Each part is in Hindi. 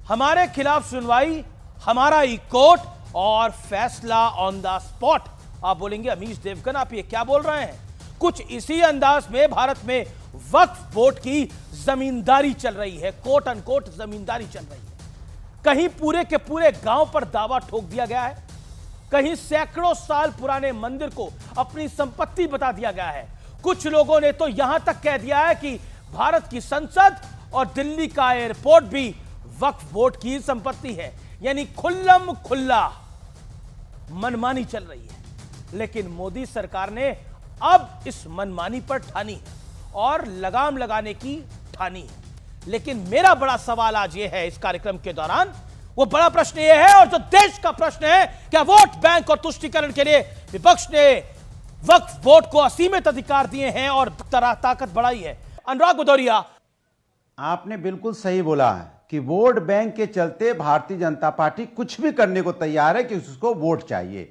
हमारे खिलाफ सुनवाई, हमारा ही कोर्ट और फैसला ऑन द स्पॉट। आप बोलेंगे अमीश देवगन आप ये क्या बोल रहे हैं? कुछ इसी अंदाज में भारत में वक्फ बोर्ड की जमींदारी चल रही है, कोट अनकोट जमींदारी चल रही है। कहीं पूरे के पूरे गांव पर दावा ठोक दिया गया है, कहीं सैकड़ों साल पुराने मंदिर को अपनी संपत्ति बता दिया गया है। कुछ लोगों ने तो यहां तक कह दिया है कि भारत की संसद और दिल्ली का एयरपोर्ट भी वक्फ बोर्ड की संपत्ति है। यानी खुल्लम खुल्ला मनमानी चल रही है। लेकिन मोदी सरकार ने अब इस मनमानी पर ठानी है और लगाम लगाने की ठानी है। लेकिन मेरा बड़ा सवाल आज यह है, इस कार्यक्रम के दौरान वो बड़ा प्रश्न यह है, और जो देश का प्रश्न है, क्या वोट बैंक और तुष्टीकरण के लिए विपक्ष ने वक्फ बोर्ड को असीमित अधिकार दिए हैं और ताकत बढ़ाई है? अनुराग भदौरिया, आपने बिल्कुल सही बोला है कि वोट बैंक के चलते भारतीय जनता पार्टी कुछ भी करने को तैयार है कि उसको वोट चाहिए,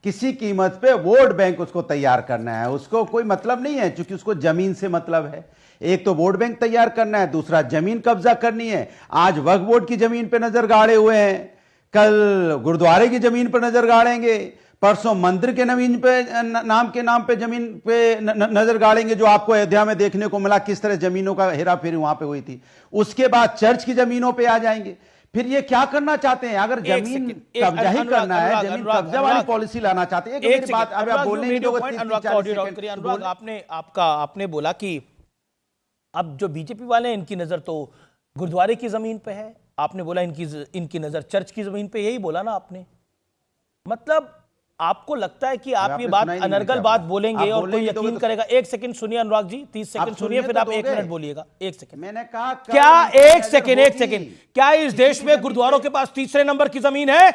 किसी कीमत पे वोट बैंक उसको तैयार करना है। उसको कोई मतलब नहीं है, क्योंकि उसको जमीन से मतलब है। एक तो वोट बैंक तैयार करना है, दूसरा जमीन कब्जा करनी है। आज वक्फ बोर्ड की जमीन पे नजर गाड़े हुए हैं, कल गुरुद्वारे की जमीन पर नजर गाड़ेंगे, परसों मंदिर के नाम पे जमीन पे नजर गाड़ेंगे, जो आपको अयोध्या में देखने को मिला किस तरह जमीनों का हेरा फेरी वहां पे हुई थी। उसके बाद चर्च की जमीनों पे आ जाएंगे। फिर ये क्या करना चाहते हैं? अगर जमीन कब्जा ही करना है, जमीन कब्जा वाली पॉलिसी लाना चाहते हैं। एक बात अब आप बोलने अनुराग, आपने बोला कि अब जो बीजेपी वाले हैं इनकी नजर तो गुरुद्वारे की जमीन पे है, आपने बोला इनकी नजर चर्च की जमीन पे, यही बोला ना आपने। मतलब आपको लगता है कि आप ये बात अनर्गल बात बोलेंगे और कोई यकीन करेगा? एक सेकंड सुनिए अनुराग जी, 30 सेकंड सुनिए, फिर आप 1 मिनट बोलिएगा। 1 सेकंड मैंने कहा, क्या एक सेकंड क्या इस देश में गुरुद्वारों के पास तीसरे नंबर की जमीन है?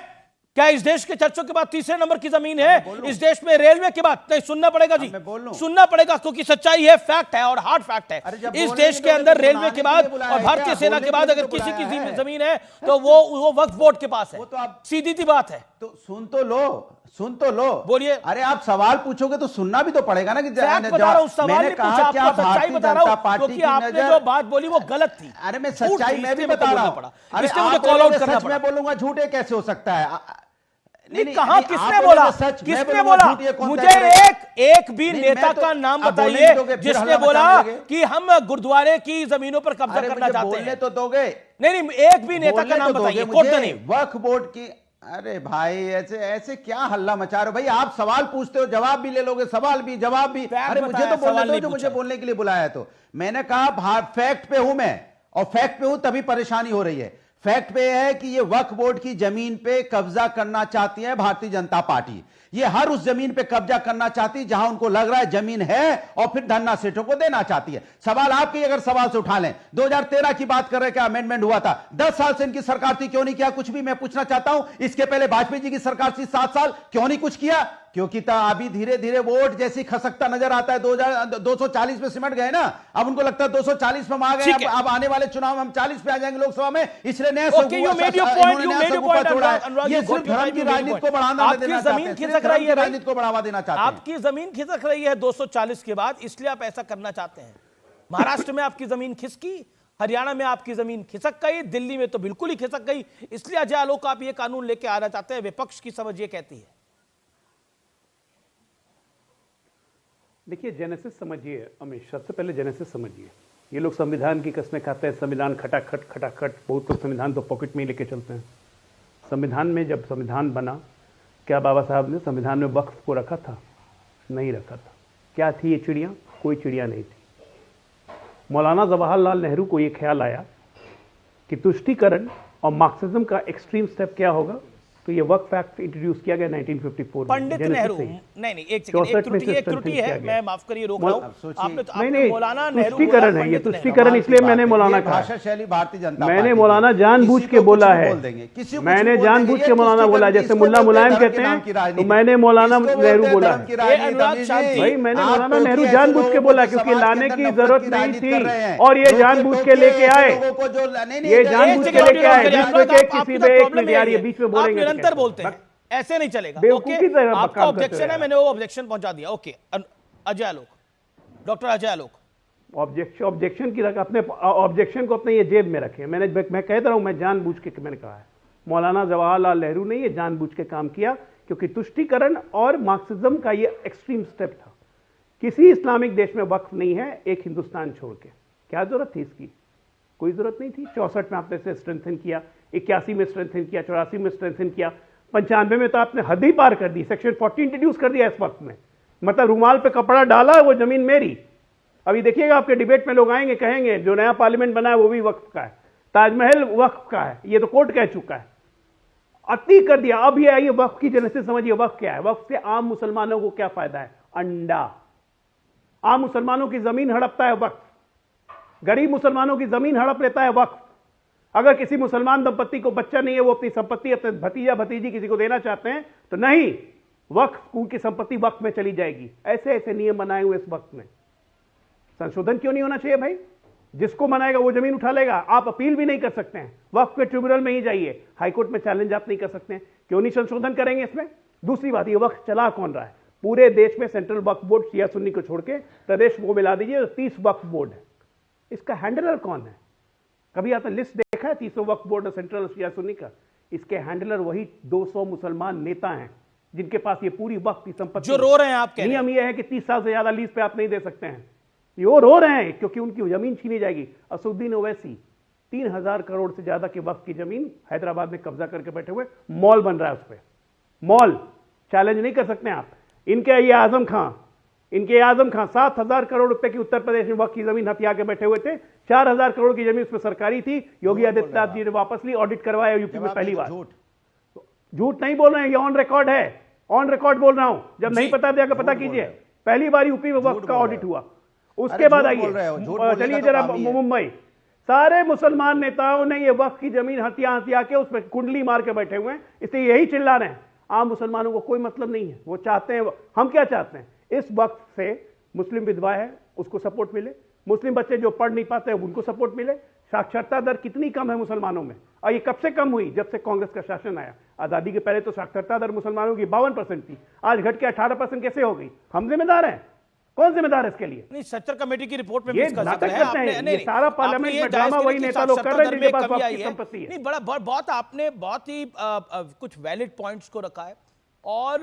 क्या इस देश के चर्चों के बाद तीसरे नंबर की जमीन है? इस देश में रेलवे के बाद नहीं, सुनना पड़ेगा जी, सुनना पड़ेगा, क्योंकि सच्चाई है, फैक्ट है और हार्ड फैक्ट है। इस देश के अंदर रेलवे के बाद और भारतीय सेना के बाद अगर किसी की जमीन है तो वो वक्फ बोर्ड के पास है। सीधी सी बात है। तो सुन तो लो, बोलिए। अरे आप सवाल पूछोगे तो सुनना भी तो पड़ेगा ना कि मैंने कहा क्या भारतीय जनता पार्टी की आपने जो बात बोली वो गलत थी। अरे मैं सच्चाई मैं भी बता रहा हूं। अरे मुझे कॉल आउट करना पड़ा। मैं बोलूंगा झूठे कैसे हो सकता है? नहीं, कहां किसने बोला? किसने बोला? मुझे एक भी नेता का नाम बताइए जिसने बोला कि हम गुरुद्वारे की जमीनों पर कब्जा करना चाहते हैं। तो दोगे? नहीं, एक भी नेता का नाम बताइए। वक्फ बोर्ड की, अरे भाई ऐसे क्या हल्ला मचा रहे हो भाई? आप सवाल पूछते हो, जवाब भी ले लोगे, सवाल भी जवाब भी। अरे मुझे तो बोलने दो, जो मुझे बोलने के लिए बुलाया है। तो मैंने कहा फैक्ट पे हूं मैं, और फैक्ट पे हूं तभी परेशानी हो रही है। फैक्ट पे है कि ये वक्फ बोर्ड की जमीन पे कब्जा करना चाहती है भारतीय जनता पार्टी। ये हर उस जमीन पे कब्जा करना चाहती है जहां उनको लग रहा है जमीन है, और फिर धन्ना सेठों को देना चाहती है। सवाल आपके अगर सवाल से उठा लें, 2013 की बात कर रहे, क्या अमेंडमेंट हुआ था? 10 साल से इनकी सरकार थी, क्यों नहीं किया कुछ भी? मैं पूछना चाहता हूं। इसके पहले वाजपेयी जी की सरकार थी 7 साल, क्यों नहीं कुछ किया? क्योंकि अभी धीरे धीरे वोट जैसी खसकता नजर आता है। 240 पे सिमट गए ना, अब उनको लगता है 240 में आ गए, अब आने वाले चुनाव में हम 40 पे आ जाएंगे लोकसभा में, इसलिए नया धर्म की राजनीति को बढ़ावा देना चाहते हैं, राजनीति को बढ़ावा देना चाहते हैं। आपकी जमीन खिसक रही है 240 के बाद, इसलिए आप ऐसा करना चाहते हैं। महाराष्ट्र में आपकी जमीन खिसकी, हरियाणा में आपकी जमीन खिसक गई, दिल्ली में तो बिल्कुल ही खिसक गई, इसलिए अजय आलोक आप ये कानून लेके आना चाहते हैं। विपक्ष की समझ ये कहती है। देखिए, जेनेसिस समझिए अमित, सबसे पहले जेनेसिस समझिए। ये लोग संविधान की कस्में खाते हैं, संविधान खटाखट, बहुत लोग संविधान तो पॉकेट में ही लेके चलते हैं। संविधान में जब संविधान बना, क्या बाबा साहब ने संविधान में वक्फ को रखा था? नहीं रखा था। क्या थी ये चिड़िया? कोई चिड़िया नहीं थी। मौलाना जवाहरलाल नेहरू को ये ख्याल आया कि तुष्टीकरण और मार्क्सिज्म का एक्सट्रीम स्टेप क्या होगा, तो ये वक्फ एक्ट इंट्रोड्यूस किया गया 1954 में। पंडित नेहरू, नहीं एक सेकंड, एक त्रुटि है, मैं माफ करिए रोक रहा हूं। आपने मौलाना नेहरू तुष्टीकरण है, ये तुष्टीकरण इसलिए मैंने मौलाना कहा, भाषा शैली भारतीय जनता मैंने मौलाना जानबूझ के बोला है, मैंने जानबूझ के मौलाना बोला, जैसे मुल्ला मुलायम कहते हैं, तो मैंने मौलाना नेहरू बोला है भाई, मैंने मौलाना नेहरू जानबूझ के बोला, क्योंकि लाने की जरूरत नहीं थी और ये जानबूझ के लेके आए, ये जानबूझ के लेके आए। किसी पे एक मिनट यार, ये बीच में बोलेंगे निरंतर बोलते हैं, ऐसे नहीं चलेगा। ओके, आपका ऑब्जेक्शन है, मैंने वो ऑब्जेक्शन पहुंचा दिया। ओके, अजय आलोक, डॉक्टर अजय आलोक, ऑब्जेक्शन की रख, अपने ऑब्जेक्शन को अपने ये जेब में रखें। मैं कहता रहा हूं, मैं जानबूझ के मैंने कहा है, मौलाना जवाहरलाल नेहरू ने ये जानबूझ के काम किया, क्योंकि तुष्टीकरण और मार्क्सिज्म का ये एक्सट्रीम स्टेप था। किसी इस्लामिक देश में वक्फ नहीं है, एक हिंदुस्तान छोड़ के। क्या जरूरत थी इसकी? कोई जरूरत नहीं थी। 64 में आपने इसे स्ट्रेंथन किया, 81 में स्ट्रेंथन किया, 84 में स्ट्रेंथन किया, 95 में तो आपने हद ही पार कर दी, सेक्शन 40 इंट्रोड्यूस कर दिया इस वक्त में। मतलब रुमाल पे कपड़ा डाला, वो जमीन मेरी। अभी देखिएगा आपके डिबेट में लोग आएंगे, कहेंगे जो नया पार्लियामेंट बना है वो भी वक्फ का है, ताजमहल वक्फ का है, ये तो कोर्ट कह चुका है। अति कर दिया। अब ये आइए वक्फ की जेनेसिस समझिए। वक्फ क्या है? वक्फ से आम मुसलमानों को क्या फायदा है? अंडा। आम मुसलमानों की जमीन हड़पता है वक्फ, गरीब मुसलमानों की जमीन हड़प लेता है वक्फ। अगर किसी मुसलमान दंपत्ति को बच्चा नहीं है, वो अपनी संपत्ति अपने भतीजा भतीजी किसी को देना चाहते हैं, तो नहीं, वक्फ, उनकी संपत्ति वक्फ में चली जाएगी। ऐसे ऐसे नियम बनाए हुए इस वक्त में। संशोधन क्यों नहीं होना चाहिए भाई? जिसको मनाएगा वो जमीन उठा लेगा। आप अपील भी नहीं कर सकते हैं, वक्फ के ट्रिब्यूनल में ही जाइए, हाईकोर्ट में चैलेंज आप नहीं कर सकते हैं। क्यों नहीं संशोधन करेंगे इसमें? दूसरी बात, ये वक्फ चला कौन रहा है? पूरे देश में सेंट्रल वक्फ बोर्ड, शिया सुन्नी को छोड़ के प्रदेश को मिला दीजिए, 30 वक्फ बोर्ड है। इसका हैंडलर कौन है? कभी आपने लिस्ट देखा है 30 वक्फ बोर्ड और सेंट्रल शिया सुन्नी का? इसके हैंडलर वही 200 मुसलमान नेता हैं जिनके पास ये पूरी वक्फ की संपत्ति। जो रो रहे हैं आप, नियम ये है कि 30 साल से ज्यादा लीज पे आप नहीं दे सकते हैं। ये रो रहे हैं क्योंकि उनकी जमीन छीनी जाएगी। असुद्दीन ओवैसी 3000 करोड़ से ज्यादा की वक्फ की जमीन हैदराबाद में कब्जा करके बैठे हुए, मॉल बन रहा है उस पर। मॉल चैलेंज नहीं कर सकते आप। इनके ये आजम खां 7000 करोड़ रुपए की उत्तर प्रदेश में वक्फ की जमीन हथिया के बैठे हुए थे। 4000 करोड़ की जमीन उसमें सरकारी थी, योगी आदित्यनाथ जी ने वापस ली, ऑडिट करवाया यूपी में पहली बार। झूठ नहीं बोल रहे हैं, ये ऑन रिकॉर्ड है, ऑन रिकॉर्ड बोल रहा हूं। जब नहीं पता जाकर पता कीजिए, पहली बार यूपी में वक्फ का ऑडिट हुआ। उसके बाद आइए, चलिए जरा मुंबई, सारे मुसलमान नेताओं ने ये वक्फ की जमीन हथिया के उस पर कुंडली मार के बैठे हुए हैं, इसलिए यही चिल्ला रहे हैं। आम मुसलमानों को कोई मतलब नहीं है, वो चाहते हैं, हम क्या चाहते हैं? इस वक्त से मुस्लिम विधवा है उसको सपोर्ट मिले, मुस्लिम बच्चे जो पढ़ नहीं पाते हैं उनको सपोर्ट मिले। साक्षरता दर कितनी कम है मुसलमानों में, और ये कब से कम हुई? जब से कांग्रेस का शासन आया। आजादी के पहले तो साक्षरता दर मुसलमानों की 52% थी, आज घट के 18% कैसे हो गई? हम जिम्मेदार हैं? कौन जिम्मेदार है इसके लिए? नहीं, सच्चर कमेटी की रिपोर्ट में ये नाटक करते हैं, ये सारा पार्लियामेंट में ड्रामा वही नेता लोग कर रहे हैं जिनके पास वक्त की संपत्ति है। नहीं, बहुत आपने बहुत ही कुछ वैलिड पॉइंट्स को रखा है और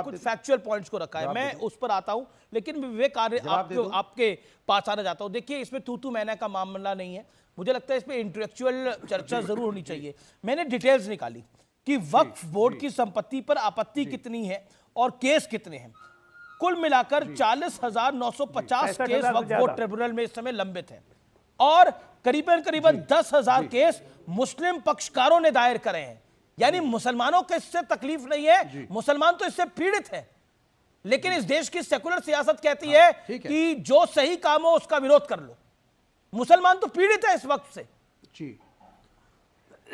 कुछ फैक्चुअल पॉइंट्स को रखा है, मैं उस पर आता हूं, लेकिन विवेक आपके पास आना चाहता हूं। देखिए, इसमें तू मैंने का मामला नहीं है, मुझे लगता है इसमें इंटेलेक्चुअल चर्चा जरूर होनी चाहिए। मैंने डिटेल्स निकाली कि वक्फ बोर्ड की संपत्ति पर आपत्ति कितनी है और केस कितने हैं। कुल मिलाकर 40,950 केस वक्फ बोर्ड ट्रिब्यूनल में इस समय लंबित हैं और करीबन 10,000 केस मुस्लिम पक्षकारों ने दायर करे हैं। यानी मुसलमानों को इससे तकलीफ नहीं है, मुसलमान तो इससे पीड़ित है। लेकिन इस देश की सेकुलर सियासत कहती है कि जो सही काम हो उसका विरोध कर लो। मुसलमान तो पीड़ित है इस वक्त से। जी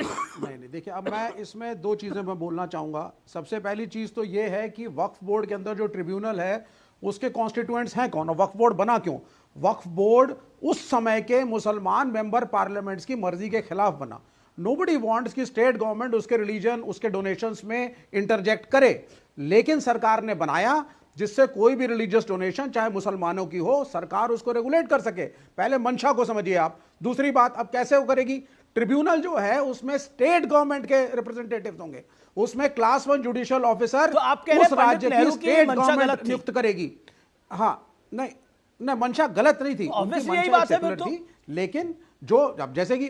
नहीं, देखिए, अब मैं इसमें दो चीजें मैं बोलना चाहूंगा। सबसे पहली चीज तो यह है कि वक्फ बोर्ड के अंदर जो ट्रिब्यूनल है उसके कॉन्स्टिट्यूएंट्स हैं कौन, और वक्फ बोर्ड बना क्यों? वक्फ बोर्ड उस समय के मुसलमान मेंबर पार्लियामेंट्स की मर्जी के खिलाफ बना। नोबडी वांट्स कि स्टेट गवर्नमेंट उसके रिलीजन, उसके डोनेशंस में इंटरजेक्ट करे, लेकिन सरकार ने बनाया जिससे कोई भी रिलीजियस डोनेशन चाहे मुसलमानों की हो, सरकार उसको रेगुलेट कर सके। पहले मंशा को समझिए आप। दूसरी बात, अब कैसे वो करेगी? ट्रिब्यूनल जो है उसमें स्टेट गवर्नमेंट के रिप्रेजेंटेटिव्स होंगे, उसमें क्लास 1 जुडिशियल ऑफिसर तो आप कह रहे हैं उस राज्य की स्टेट गवर्नमेंट नियुक्त नियुक्त करेगी। हाँ, नहीं, मंशा गलत नहीं थी, उनकी मंशा सेकुलर थी, लेकिन जो अब जैसे कि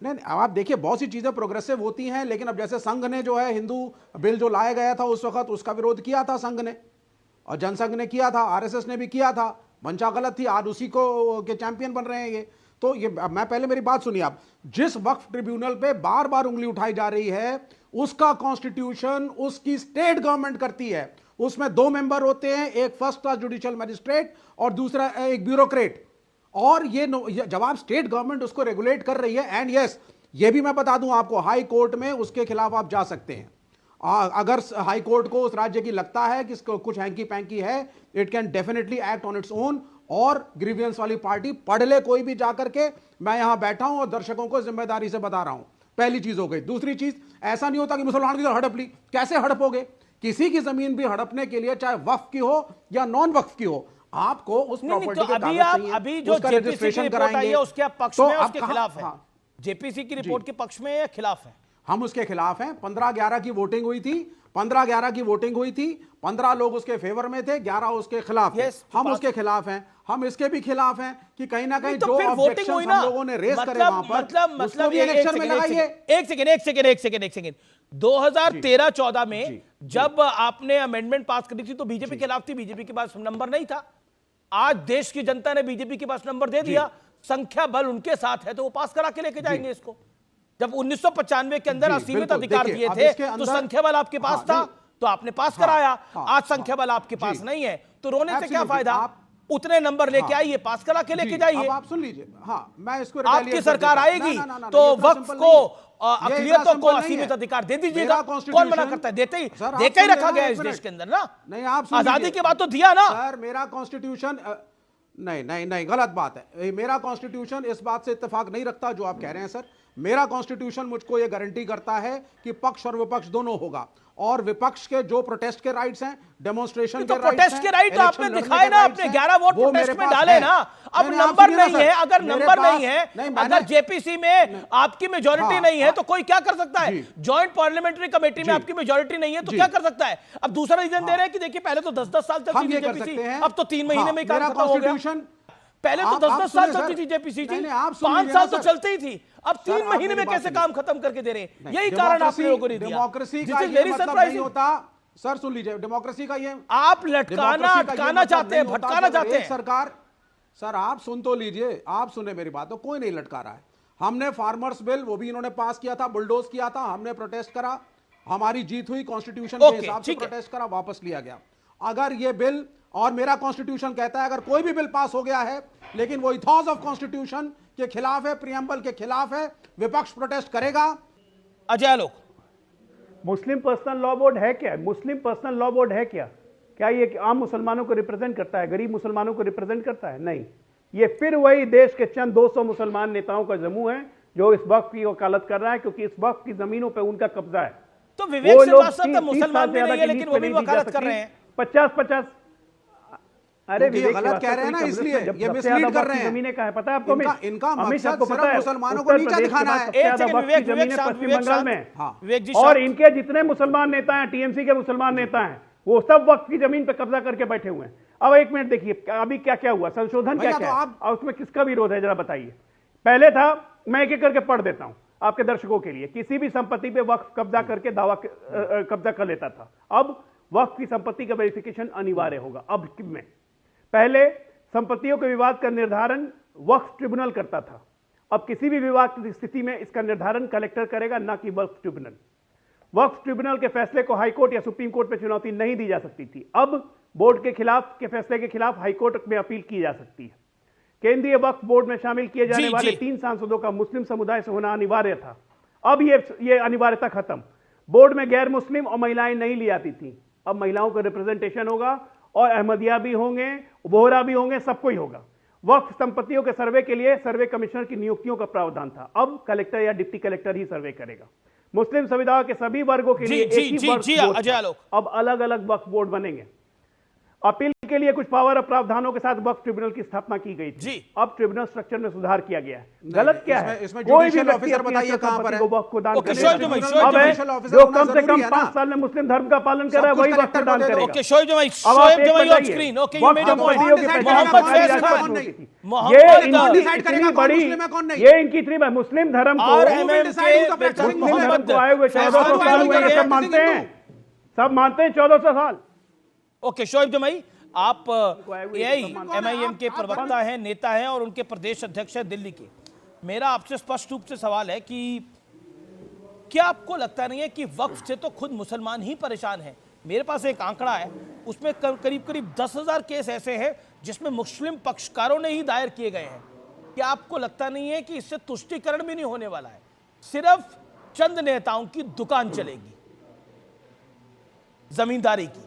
नहीं, आप देखिए बहुत सी चीजें प्रोग्रेसिव होती हैं, लेकिन अब जैसे संघ ने जो है हिंदू बिल जो लाया गया था उस वक्त उसका विरोध किया था संघ ने, और जनसंघ ने किया था, आरएसएस ने भी किया था। मंशा गलत थी, आज उसी को के चैंपियन बन रहे हैं ये। तो ये मैं पहले मेरी बात सुनिए आप। जिस वक्फ ट्रिब्यूनल पे बार बार उंगली उठाई जा रही है उसका कॉन्स्टिट्यूशन उसकी स्टेट गवर्नमेंट करती है। उसमें 2 मेंबर होते हैं, एक फर्स्ट क्लास जुडिशियल मैजिस्ट्रेट और दूसरा एक ब्यूरोक्रेट। और ये जब आप स्टेट गवर्नमेंट उसको रेगुलेट कर रही है, एंड यस, ये भी मैं बता दूं आपको, हाई कोर्ट में उसके खिलाफ आप जा सकते हैं। अगर हाई कोर्ट को उस राज्य की लगता है कि कुछ हैंकी पैंकी है, it can definitely act on its own. और ग्रीवियंस वाली पार्टी पढ़ ले कोई भी जाकर के, मैं यहां बैठा हूं और दर्शकों को जिम्मेदारी से बता रहा हूं। पहली चीज हो गई। दूसरी चीज, ऐसा नहीं होता कि मुसलमान की हड़प ली। कैसे हड़पोगे? किसी की जमीन भी हड़पने के लिए, चाहे वक्फ की हो या नॉन वक्फ की हो, आपको उस प्रॉपर्टी तो के अभी कागज आप चाहिए, अभी जो उसका जेपीसी की रजिस्ट्रेशन रिपोर्ट आई कराएंगे, है उसके पक्ष तो में आप उसके कहाँ- खिलाफ है? हाँ, जेपीसी की रिपोर्ट के पक्ष में या खिलाफ है? हम उसके खिलाफ हैं। 15-11 की वोटिंग हुई थी, 15-11 की वोटिंग हुई थी, 15 लोग उसके फेवर में थे, 11 उसके खिलाफ थे। हम उसके खिलाफ हैं। हम इसके भी खिलाफ हैं कि कहीं ना कहीं तो जो फिर वोटिंग हुई ऑब्जेक्शंस ना, हम लोगों ने रेज करे वहां पर, उसको भी इलेक्शन में लगाइए। एक सेकंड 2013-14 में जब आपने अमेंडमेंट पास करी थी तो बीजेपी के खिलाफ थी, बीजेपी के पास नंबर नहीं था। आज देश की जनता ने बीजेपी के पास नंबर दे दिया, संख्या बल उनके साथ है, तो वो पास करा के लेके जाएंगे इसको। जब 1995 के अंदर असीमित अधिकार दिए थे तो संख्या बल आपके पास था, तो आपने पास कराया। आज संख्या बल आपके पास नहीं है, तो रोने से क्या फायदा? उतने नंबर लेके आइए, पास करा के लेके जाइए। आप सुन लीजिए, मैं इसको आपकी सरकार आएगी तो वक्फ को, अक़लियतों को असीमित अधिकार दे दीजिएगा। कौन मना करता है? देते ही रखा गया इस देश के अंदर ना। नहीं, आप आजादी के बाद तो दिया ना सर। मेरा कॉन्स्टिट्यूशन नहीं, गलत बात है। मेरा कॉन्स्टिट्यूशन इस बात से इत्तेफाक नहीं रखता जो आप कह रहे हैं सर। मेरा कॉन्स्टिट्यूशन मुझको यह गारंटी करता है कि पक्ष और विपक्ष दोनों होगा, और विपक्ष के जो प्रोटेस्ट के राइट्स हैं, डेमोन्स्ट्रेशन के प्रोटेस्ट के राइट आपने दिखाए ना, आपने 11 वोट प्रोटेस्ट में डाले ना। अब नंबर नहीं है, अगर नंबर नहीं है, अगर जेपीसी में आपकी मेजॉरिटी नहीं है तो कोई क्या कर सकता है? ज्वाइंट पार्लियामेंट्री कमेटी में आपकी मेजॉरिटी नहीं है तो क्या कर सकता है? अब दूसरा रीजन दे रहे हैं कि देखिए पहले तो 10-10 साल चलती थी जेपीसी, अब तो 3 महीने में काम खत्म हो गया। पहले तो 10-10 साल चलती थी जेपीसी, 5 साल तो चलती ही थी, अब 3 महीने में कैसे काम खत्म करके दे रहे हैं? यही कारण आप लोगों को नहीं दिया। डेमोक्रेसी का ये मतलब नहीं होता सर। सुन लीजिए, डेमोक्रेसी का ये आप लटकाना अटकाना चाहते हैं, भटकाना चाहते हैं सरकार। सर आप सुन तो लीजिए, आप सुने मेरी बात, तो कोई नहीं लटका रहा है। हमने फार्मर्स बिल, वो भी इन्होंने पास किया था, बुलडोज किया था, हमने प्रोटेस्ट करा, हमारी जीत हुई, कॉन्स्टिट्यूशन के हिसाब से प्रोटेस्ट करा, वापस लिया गया। अगर ये बिल, और मेरा कॉन्स्टिट्यूशन कहता है अगर कोई भी बिल पास हो गया है लेकिन वो इथॉस ऑफ कॉन्स्टिट्यूशन के खिलाफ है, प्रियम्बल के खिलाफ है, विपक्ष प्रोटेस्ट करेगा। अजय आलोक, मुस्लिम पर्सनल लॉ बोर्ड है क्या? मुस्लिम पर्सनल लॉ बोर्ड है क्या? क्या ये आम मुसलमानों को रिप्रेजेंट करता है? गरीब मुसलमानों को रिप्रेजेंट करता है? नहीं। ये फिर वही देश के चंद 200 मुसलमान नेताओं का जमूह है जो इस वक्त की वकालत कर रहा है, क्योंकि इस वक्त की जमीनों पर उनका कब्जा है। तो विवेक श्रीवास्तव तो मुसलमान भी नहीं है, लेकिन वो भी वकालत कर रहे हैं। 50-50। अरे ये गलत कह रहे हैं ना, इसलिए ये मिसलीड कर रहे हैं। जमीनें का है पता है आपको? इनका मकसद सिर्फ मुसलमानों को नीचा दिखाना है। पश्चिम बंगाल में, और इनके जितने मुसलमान नेता हैं, टीएमसी के मुसलमान नेता हैं, वो सब वक्त की जमीन पे कब्जा करके बैठे हुए हैं। अब एक मिनट देखिए अभी क्या क्या हुआ, संशोधन क्या क्या है और उसमें किसका विरोध है, जरा बताइए। पहले था, मैं एक एक करके पढ़ देता हूं आपके दर्शकों के लिए, किसी भी संपत्ति पे वक्फ कब्जा करके दावा कब्जा कर लेता था। अब वक्फ की संपत्ति का वेरिफिकेशन अनिवार्य होगा। अब में पहले संपत्तियों के विवाद का निर्धारण वक्फ ट्रिब्यूनल करता था, अब किसी भी विवाद की स्थिति में इसका निर्धारण कलेक्टर करेगा, ना कि वक्फ ट्रिब्यूनल। वक्फ ट्रिब्यूनल के फैसले को हाईकोर्ट या सुप्रीम कोर्ट में चुनौती नहीं दी जा सकती थी, अब बोर्ड के खिलाफ के फैसले के खिलाफ हाईकोर्ट में अपील की जा सकती है। केंद्रीय वक्फ बोर्ड में शामिल किए जाने वाले 3 सांसदों का मुस्लिम समुदाय से होना अनिवार्य था, अब ये अनिवार्यता खत्म। बोर्ड में गैर मुस्लिम और महिलाएं नहीं ली जाती थी, अब महिलाओं का रिप्रेजेंटेशन होगा, और अहमदिया भी होंगे, बोहरा भी होंगे, सबको ही होगा। वक्फ संपत्तियों के सर्वे के लिए सर्वे कमिश्नर की नियुक्तियों का प्रावधान था, अब कलेक्टर या डिप्टी कलेक्टर ही सर्वे करेगा। मुस्लिम समुदाय के सभी वर्गों के लिए एक ही वक्फ बोर्ड, अब अलग अलग वक्फ बोर्ड बनेंगे। अपील के लिए कुछ पावर और प्रावधानों के साथ वक्फ ट्रिब्यूनल की स्थापना की गई थी, अब ट्रिब्यूनल स्ट्रक्चर में सुधार किया गया है। गलत क्या है? इसमें जुडिशियल ऑफिसर बताइए कहां पर है? वक्फ को दान करेगा, जो कम से कम 5 साल में मुस्लिम धर्म का पालन कर रहा है वही वक्फ दान करेगा। Okay, Shoaib Jamai on screen. Okay, you made a point. Mohammad Faiz Khan, ये इनकी इतनी मुस्लिम धर्म को, मुस्लिम धर्म को आए हुए 1400 साल हुए, सब मानते हैं, सब मानते हैं 1400 साल। ओके, शोएब जमाई, आप एमआईएम के प्रवक्ता हैं, नेता हैं और उनके प्रदेश अध्यक्ष हैं दिल्ली के। मेरा आपसे स्पष्ट रूप से सवाल है कि क्या आपको लगता नहीं है कि वक्फ से तो खुद मुसलमान ही परेशान हैं? मेरे पास एक आंकड़ा है, उसमें करीब 10,000 केस ऐसे हैं जिसमें मुस्लिम पक्षकारों ने ही दायर किए गए हैं। क्या आपको लगता नहीं है कि इससे तुष्टीकरण भी नहीं होने वाला है, सिर्फ चंद नेताओं की दुकान चलेगी जमींदारी की?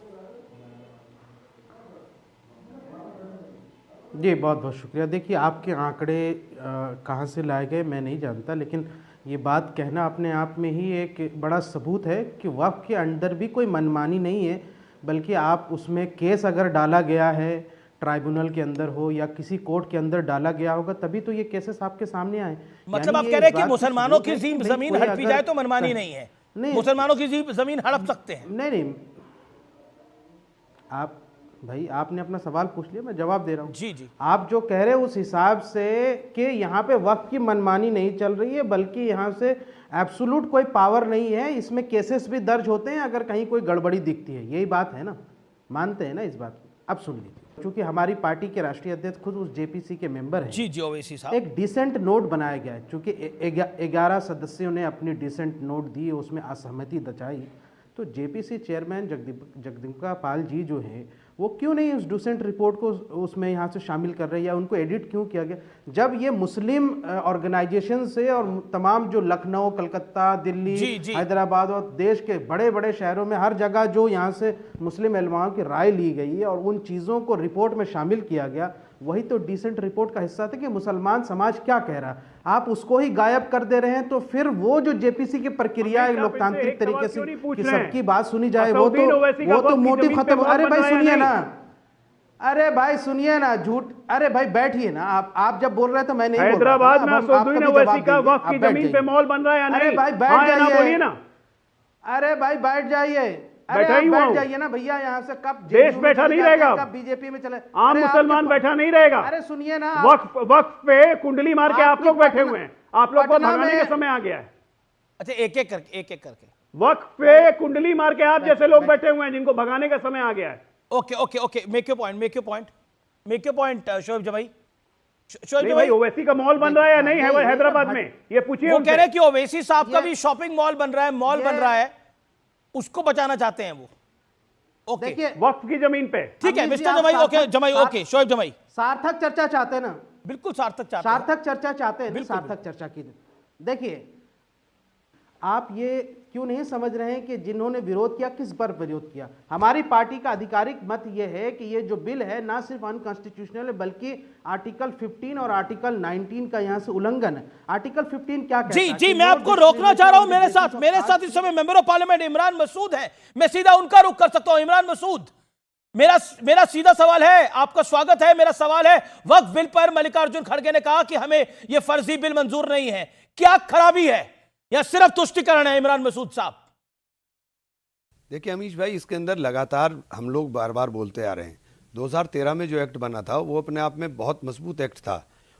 जी बहुत बहुत शुक्रिया। देखिए आपके आंकड़े कहाँ से लाए गए मैं नहीं जानता, लेकिन ये बात कहना अपने आप में ही एक बड़ा सबूत है कि वक्फ के अंदर भी कोई मनमानी नहीं है, बल्कि आप उसमें केस अगर डाला गया है ट्राइब्यूनल के अंदर हो या किसी कोर्ट के अंदर डाला गया होगा, तभी तो ये केसेस आपके सामने आए। मतलब आप कह रहे हैं कि मुसलमानों की जमीन हड़पी जाए तो मनमानी नहीं है, मुसलमानों की जमीन हड़प सकते हैं? नहीं, आप भाई आपने अपना सवाल पूछ लिया, मैं जवाब दे रहा हूँ। जी जी, आप जो कह रहे हैं उस हिसाब से कि यहाँ पे वक्त की मनमानी नहीं चल रही है, बल्कि यहाँ से एब्सोल्यूट कोई पावर नहीं है, इसमें केसेस भी दर्ज होते हैं अगर कहीं कोई गड़बड़ी दिखती है, यही बात है ना, मानते हैं ना इस बात को? अब सुन लीजिए, क्योंकि हमारी पार्टी के राष्ट्रीय अध्यक्ष खुद उस जेपीसी के मेंबर हैं। जी जी, ओवैसी साहब, एक डिसेंट नोट बनाया गया है, चूंकि 11 सदस्यों ने अपनी डिसेंट नोट दी, उसमें असहमति दर्शाई, तो जेपीसी चेयरमैन जगदीपिका पाल जी जो हैं वो क्यों नहीं उस डिसेंट रिपोर्ट को उसमें यहाँ से शामिल कर रहे हैं, या उनको एडिट क्यों किया गया? जब ये मुस्लिम ऑर्गेनाइजेशन से और तमाम जो लखनऊ, कलकत्ता, दिल्ली, हैदराबाद और देश के बड़े बड़े शहरों में हर जगह जो यहाँ से मुस्लिम उलमाओं की राय ली गई है और उन चीज़ों को रिपोर्ट में शामिल किया गया, वही तो डिसेंट रिपोर्ट का हिस्सा था कि मुसलमान समाज क्या कह रहा है। आप उसको ही गायब कर दे रहे हैं, तो फिर वो जो जेपीसी की प्रक्रिया है लोकतांत्रिक तरीके से कि सबकी बात सुनी जाए, वो तो मोटिव खत्म। अरे भाई सुनिए ना, अरे भाई सुनिए ना, झूठ, अरे भाई बैठिए ना, आप जब बोल रहे थे मैं नहीं बोल रहा था। हैदराबाद में असदुद्दीन ओवैसी का वक्फ की जमीन पे मॉल बन रहा है या नहीं? अरे भाई बैठ जाइए ना, अरे भाई बैठ जाइए, बैठ जाइए ना भैया, यहाँ से कब देश बैठा नहीं रहेगा, कब बीजेपी में चले, आम मुसलमान बैठा नहीं रहेगा। अरे सुनिए ना, वक्फ पे कुंडली मार के आप लोग बैठे हुए हैं, आप लोग को भगाने का समय आ गया है। अच्छा, एक एक करके वक्फ पे कुंडली मार के आप जैसे लोग बैठे हुए हैं जिनको भगाने का समय आ गया है। Okay okay okay, make your point Shoaib जमाई। भाई ओवैसी का मॉल बन रहा है या नहीं है हैदराबाद में, ये पूछिए। वो कह रहे हैं कि ओवैसी साहब का भी शॉपिंग मॉल बन रहा है, मॉल बन रहा है, उसको बचाना चाहते हैं वो। ओके, वक्फ की जमीन पे, ठीक है मिस्टर जमाई। ओके जमाई, ओके शोएब जमाई, सार्थक चर्चा चाहते हैं ना? बिल्कुल सार्थक चर्चा चाहते हैं, सार्थक चर्चा की। देखिए, आप ये क्यों नहीं समझ रहे हैं कि जिन्होंने विरोध किया किस पर विरोध किया? हमारी पार्टी का आधिकारिक मत यह है कि ये जो बिल है ना सिर्फ अनकॉन्स्टिट्यूशनल है, बल्कि आर्टिकल 15 और आर्टिकल 19 का यहाँ से उल्लंघन है। आर्टिकल 15 क्या कहता है? जी, मैं आपको रोकना चाह रहा हूं। मेरे साथ इस समय member of parliament Imran Masood है, मैं सीधा उनका रुख कर सकता हूं। इमरान मसूद, मेरा सीधा सवाल है, आपका स्वागत है। मेरा सवाल है, वक्फ बिल पर मल्लिकार्जुन खड़गे ने कहा कि हमें यह फर्जी बिल मंजूर नहीं है, क्या खराबी है या सिर्फ तुष्टिकरण है? इमरान मसूद साहब, देखिए अमीश भाई, इसके अंदर लगातार हम लोग बार बार बोलते आ रहे हैं, 2013 में जो एक्ट बना था वो अपने आप में बहुत मजबूत एक्ट था।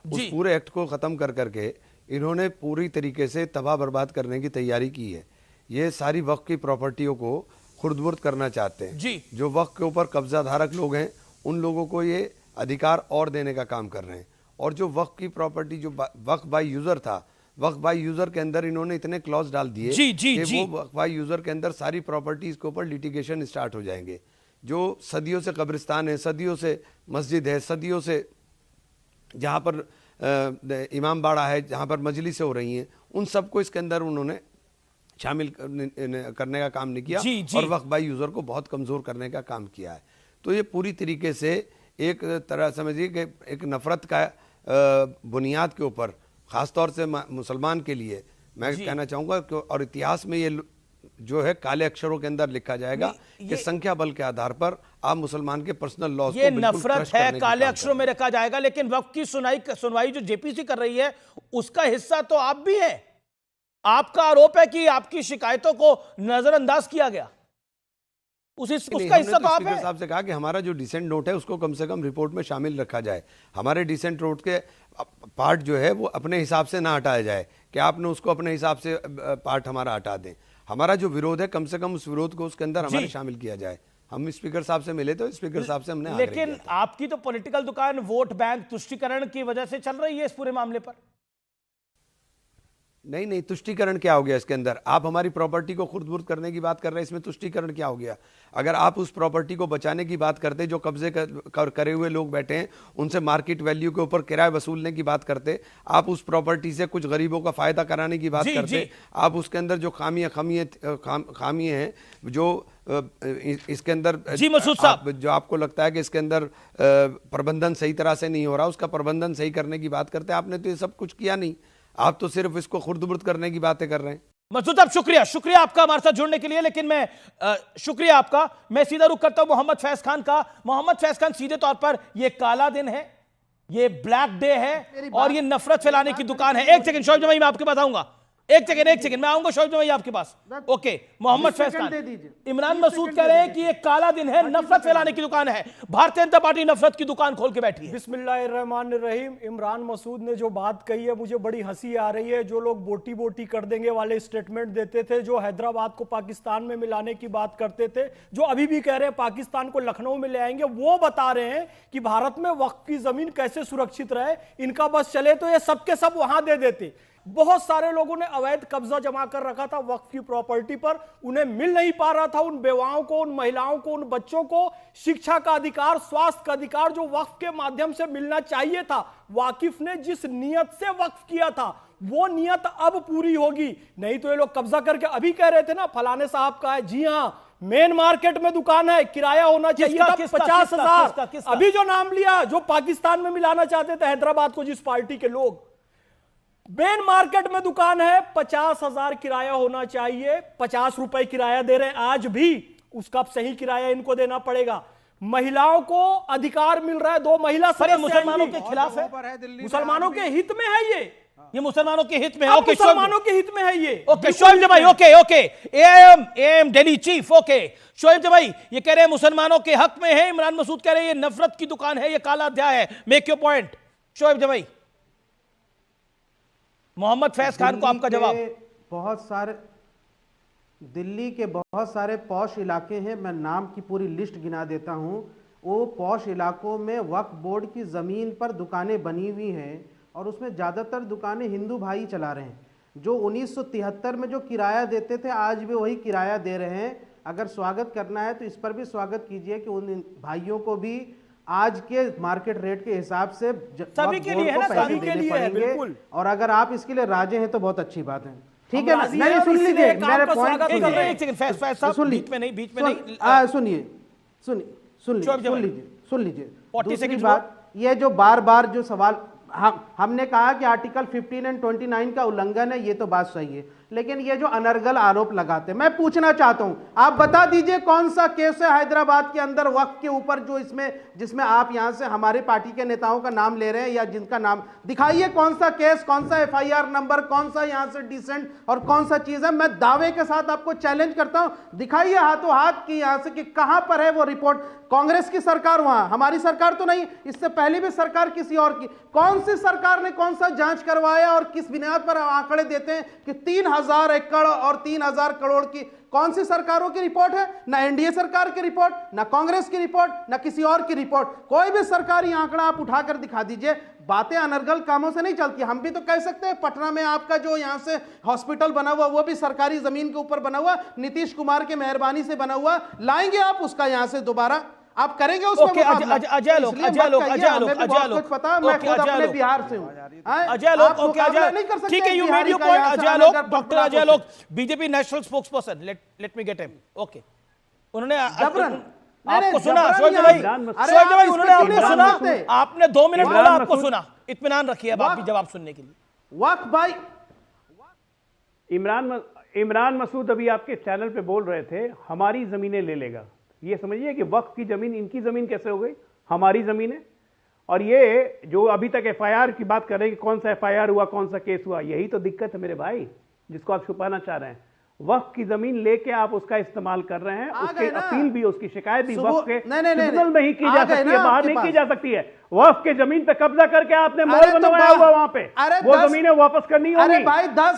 उस पूरे एक्ट को ख़त्म कर करके इन्होंने पूरी तरीके से तबाह बर्बाद करने की तैयारी की है। ये सारी वक्फ की प्रॉपर्टियों को खुर्द-बुर्द करना चाहते हैं जी। जो वक्फ के ऊपर कब्जा धारक लोग हैं उन लोगों को ये अधिकार और देने का काम कर रहे हैं। और जो वक्फ की प्रॉपर्टी, जो वक्फ बाय यूज़र था, वक्फ बाय यूजर के अंदर इन्होंने इतने क्लॉज डाल दिए कि वो वक्फ बाय यूजर के अंदर सारी प्रॉपर्टीज के ऊपर लिटिगेशन स्टार्ट हो जाएंगे। जो सदियों से कब्रिस्तान है, सदियों से मस्जिद है, सदियों से जहाँ पर इमाम बाड़ा है, जहाँ पर मजलिसें हो रही हैं, उन सबको इसके अंदर उन्होंने शामिल करने का काम नहीं किया और वक्फ बाय यूजर को बहुत कमज़ोर करने का काम किया है। तो ये पूरी तरीके से एक तरह समझिए कि एक नफरत का बुनियाद के ऊपर, ख़ासतौर से मुसलमान के लिए मैं कहना चाहूँगा, और इतिहास में ये जो है काले अक्षरों के अंदर लिखा जाएगा कि संख्या बल के आधार पर आप मुसलमान के पर्सनल लॉज ये नफरत है, काले अक्षरों में रखा जाएगा। लेकिन वक्फ की सुनवाई जो जेपीसी कर रही है उसका हिस्सा तो आप भी हैं। आपका आरोप है कि आपकी शिकायतों को नजरअंदाज किया गया, उसका हिस्सा तो आप हैं। साहब से कहा कि हमारा जो डिसेंट नोट है उसको कम से कम रिपोर्ट में शामिल रखा जाए। हमारे डिसेंट नोट के पार्ट जो है वो अपने हिसाब से ना हटाया जाए कि आपने उसको अपने हिसाब से पार्ट हमारा हटा दें। हमारा जो विरोध है कम से कम उस विरोध को उसके अंदर हमारे शामिल किया जाए। हम स्पीकर साहब से मिले तो स्पीकर साहब से हमने, लेकिन आपकी तो पॉलिटिकल दुकान वोट बैंक तुष्टिकरण की वजह से चल रही है इस पूरे मामले पर। नहीं, तुष्टिकरण क्या हो गया इसके अंदर? आप हमारी प्रॉपर्टी को खुर्द-बुर्द करने की बात कर रहे हैं, इसमें तुष्टिकरण क्या हो गया? अगर आप उस प्रॉपर्टी को बचाने की बात करते, जो कब्जे करे हुए लोग बैठे हैं उनसे मार्केट वैल्यू के ऊपर किराया वसूलने की बात करते, आप उस प्रॉपर्टी से कुछ गरीबों का फायदा कराने की बात करते, आप उसके अंदर जो खामियां हैं जो इसके अंदर जो आपको लगता है कि इसके अंदर प्रबंधन सही तरह से नहीं हो रहा, उसका प्रबंधन सही करने की बात करते, आपने तो ये सब कुछ किया नहीं। आप तो सिर्फ इसको खुर्द-बुर्द करने की बातें कर रहे हैं। मसूद साहब शुक्रिया आपका हमारे साथ जुड़ने के लिए, लेकिन मैं शुक्रिया आपका, मैं सीधा रुख करता हूं मोहम्मद फैज खान का। मोहम्मद फैज खान, सीधे तौर पर ये काला दिन है, ये ब्लैक डे है और ये नफरत फैलाने की दुकान है। एक सेकंड शोएब जमाई, मैं आपके पास आऊंगा, एक सेकंड मैं आऊंगा शोएब जमाई आपके पास। ओके मोहम्मद फैज खान, इमरान मसूद कह रहे हैं कि ये काला दिन है, नफरत फैलाने की दुकान है। भारतीय जनता पार्टी नफरत की दुकान खोल के बैठी है। बिस्मिल्लाहिर्रहमानिर्रहीम। इमरान मसूद ने जो बात कही है मुझे बड़ी हंसी आ रही है। जो लोग बोटी बोटी कर देंगे वाले स्टेटमेंट देते थे, जो हैदराबाद को पाकिस्तान में मिलाने की बात करते थे, जो अभी भी कह रहे हैं पाकिस्तान को लखनऊ में ले आएंगे, वो बता रहे हैं कि भारत में वक्फ की जमीन कैसे सुरक्षित रहे। इनका बस चले तो ये सबके सब वहां दे देते। बहुत सारे लोगों ने अवैध कब्जा जमा कर रखा था वक्फ की प्रॉपर्टी पर, उन्हें मिल नहीं पा रहा था। उन बेवाओं को, उन महिलाओं को, उन बच्चों को शिक्षा का अधिकार, स्वास्थ्य का अधिकार जो वक्फ के माध्यम से मिलना चाहिए था, वाकिफ ने जिस नियत से वक्फ किया था वो नियत अब पूरी होगी। नहीं तो ये लोग कब्जा करके, अभी कह रहे थे ना फलाने साहब का है, जी हां मेन मार्केट में दुकान है, किराया होना चाहिए था 50,000। अभी जो नाम लिया, जो पाकिस्तान में मिलाना चाहते थे हैदराबाद को जिस पार्टी के लोग, मेन मार्केट में दुकान है, 50,000 किराया होना चाहिए। 50 रुपए किराया दे रहे हैं आज भी, उसका सही किराया इनको देना पड़ेगा। महिलाओं को अधिकार मिल रहा है, 2 महिला मुसलमानों के खिलाफ है, मुसलमानों के हित में है ये मुसलमानों के हित में है। ओके, मुसलमानों के हित में है ये। ओके शोएब जमाई, okay am Delhi chief, okay Shoaib जमाई ये कह रहे हैं मुसलमानों के हक में है, इमरान मसूद कह रहे हैं ये नफरत की दुकान है, ये काला अध्याय है। मेक योर पॉइंट शोएब जमाई। मोहम्मद फैज खान को आपका जवाब। बहुत सारे दिल्ली के बहुत सारे पॉश इलाके हैं, मैं नाम की पूरी लिस्ट गिना देता हूं। वो पॉश इलाकों में वक्फ बोर्ड की ज़मीन पर दुकानें बनी हुई हैं और उसमें ज़्यादातर दुकानें हिंदू भाई चला रहे हैं। जो 1973 में जो किराया देते थे आज भी वही किराया दे रहे हैं। अगर स्वागत करना है तो इस पर भी स्वागत कीजिए कि उन भाइयों को भी आज के मार्केट रेट के हिसाब से सभी के लिए है ना, सभी के लिए है बिल्कुल। और अगर आप इसके लिए राजी हैं तो बहुत अच्छी बात है। ठीक है ना, नहीं सुन लीजिए मेरे पॉइंट, सुन लीजिए। दूसरी बात, ये जो बार बार जो सवाल हमने कहा कि आर्टिकल 15 एंड 29 का उल्लंघन है, ये तो बात सही है, लेकिन ये जो अनर्गल आरोप लगाते हैं, मैं पूछना चाहता हूं, आप बता दीजिए कौन सा केस है हैदराबाद के अंदर वक्फ के ऊपर जो जिसमें आप यहां से हमारे पार्टी के नेताओं का नाम ले रहे हैं या जिनका नाम दिखाइए, कौन सा केस, कौन सा FIR नंबर, कौन सा यहां से डिसेंट और कौन सा चीज है। मैं दावे के साथ आपको चैलेंज करता हूं, दिखाइए हाथों हाथ की यहां से कि कहां पर है वो रिपोर्ट। कांग्रेस की सरकार वहां, हमारी सरकार तो नहीं, इससे पहले भी सरकार किसी और की, कौन सी सरकार ने कौन सा जांच करवाया और किस बुनियाद पर आंकड़े देते हैं कि 3,000 एकड़ और 3,000 करोड़ की कौन सी सरकारों की रिपोर्ट है? ना एनडीए सरकार की रिपोर्ट, ना कांग्रेस की रिपोर्ट, ना किसी और की रिपोर्ट। कोई भी सरकारी आंकड़ा आप उठाकर दिखा दीजिए। बातें अनर्गल कामों से नहीं चलती। हम भी तो कह सकते हैं पटना में आपका जो यहां से हॉस्पिटल बना हुआ वो भी सरकारी जमीन के ऊपर बना हुआ, नीतीश कुमार के मेहरबानी से बना हुआ, लाएंगे आप उसका यहां से दोबारा आप करेंगे उसमें अजय लोग पता, मैं खुद अपने बिहार से हूं। अजय लोग, ओके अजय, ठीक है, you made your point. Ajay लोग, डॉक्टर अजय लोग, BJP national spokesperson, let me get him. Okay, उन्होंने आपको सुना, शोएब भाई, उन्होंने आपको सुना, आपने 2 मिनट बोला, आपको सुना, इत्मीनान रखिए अब आप भी जवाब सुनने के लिए। वक्फ भाई, इमरान मसूद अभी आपके चैनल पे बोल रहे थे हमारी जमीनें ले लेगा। ये समझिए कि वक्फ की जमीन इनकी जमीन कैसे हो गई, हमारी जमीन है। और ये जो अभी तक FIR की बात कर रहे हैं कि कौन सा FIR हुआ, कौन सा केस हुआ, यही तो दिक्कत है मेरे भाई, जिसको आप छुपाना चाह रहे हैं। वक्फ की जमीन लेके आप उसका इस्तेमाल कर रहे हैं, उसकी अपील भी, उसकी शिकायत भी वक्फ के ट्रिब्यूनल में ही की जा सकती है, बाहर नहीं की जा सकती है। वक्फ के जमीन पे कब्जा करके आपने मॉल बनवाया हुआ वहां पे, वो जमीनें वापस करनी होगी।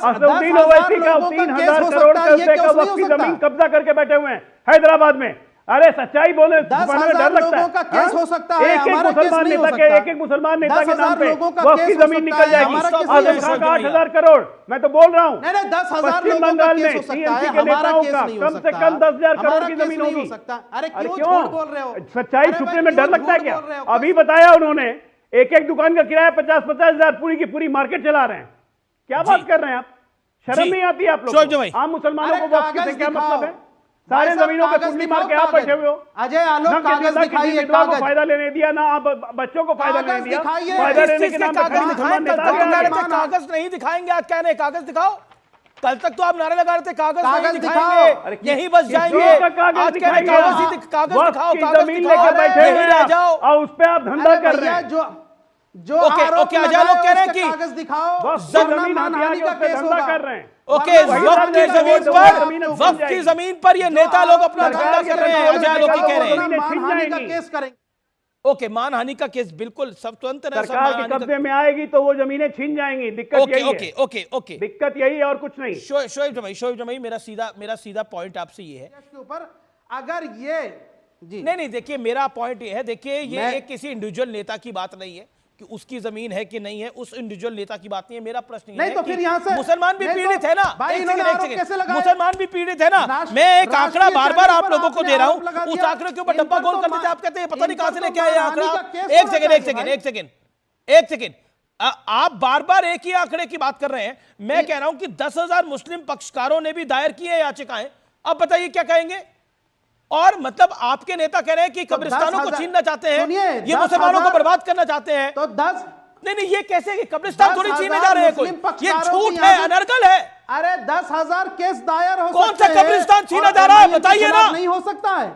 असदुद्दीन ओवैसी का 3,000 करोड़ रुपए का वक्फ की जमीन कब्जा करके बैठे हुए हैं हैदराबाद में। अरे सच्चाई बोले, डर लगता है। का केस हो सकता है, एक मुसलमान नेता के, एक मुसलमान नेता के नाम पे वक्फ की जमीन निकल जाएगी। आजम खान का 8,000 करोड़, मैं तो बोल रहा हूँ। 10,000 बंगाल में टीएमसी के नेताओं का कम से कम 10,000 करोड़ की जमीन होगी। अरे क्यों बोल रहे हो? सच्चाई छुपने में डर लगता है क्या? अभी बताया उन्होंने, एक दुकान का किराया 50-50 हजार, पूरी की पूरी मार्केट चला रहे हैं। क्या बात कर रहे हैं आप? शर्म नहीं आती आप लोग? आम मुसलमानों को वक्फ से क्या मतलब है? सारे जमीनों पे कुंडली मार के आप बैठे हुए हो। अजय आलोक कागज दिखाइए, कागज फायदा लेने दिया ना आप बच्चों को फायदा लेने दिया। फायदा लेने के नाम पे कागज नहीं दिखाएंगे, आज कह रहे कागज दिखाओ। कल तक तो आप नारे लगा रहे थे कागज नहीं दिखाएंगे, यहीं बस जाएंगे। आज कह रहे कागज दिखाओ, कागज दिखाओ, यहीं रह जाओ और उस पे आप धंधा कर रहे हैं। जो आरोप अजय लोग कह रहे हैं कि कागज दिखाओ, जमीन मानहानि का केस होगा कर रहे हैं। ओके, वक्त की जमीन पर ये नेता लोग अपना धंधा कर रहे हैं, अजय लोग कह रहे हैं मानहानि का केस करेंगे। ओके, मानहानि का केस बिल्कुल स्वतंत्र है, सरकार के कब्जे में आएगी तो वो जमीनें छीन जाएंगी। दिक्कत यही है। ओके, दिक्कत यही है और कुछ नहीं। शोएब जमाई, मेरा सीधा पॉइंट आपसे ये है इसके ऊपर अगर ये जी नहीं देखिए, मेरा पॉइंट ये है, देखिए ये एक किसी इंडिविजुअल नेता की बात नहीं है कि उसकी जमीन है कि नहीं है, उस इंडिविजुअल नेता की बात नहीं है। मेरा प्रश्न ये है तो फिर यहाँ से मुसलमान भी पीड़ित है ना, एक सेकंड, मुसलमान भी पीड़ित है ना। मैं एक आंकड़ा बार बार आप लोगों को दे रहा हूं, उस आंकड़े के ऊपर डब्बा गोल कर देते, आप कहते हैं पता नहीं कहां से लेके आए आंकड़ा। एक सेकंड, आप बार बार एक ही आंकड़े की बात कर रहे हैं। मैं कह रहा हूं कि 10,000 मुस्लिम पक्षकारों ने भी दायर की है याचिकाएं। अब बताइए क्या कहेंगे? और मतलब आपके नेता कह रहे हैं कि कब्रिस्तानों को छीनना चाहते हैं, ये मुसलमानों को बर्बाद करना चाहते हैं। तो 10 नहीं, ये कैसे कि कब्रिस्तान थोड़ी छीने जा रहे हैं कोई, ये झूठ है, अनर्गल है। अरे 10,000 केस दायर हो, कौन सा कब्रिस्तान छीना जा रहा है बताइए ना। नहीं हो सकता है,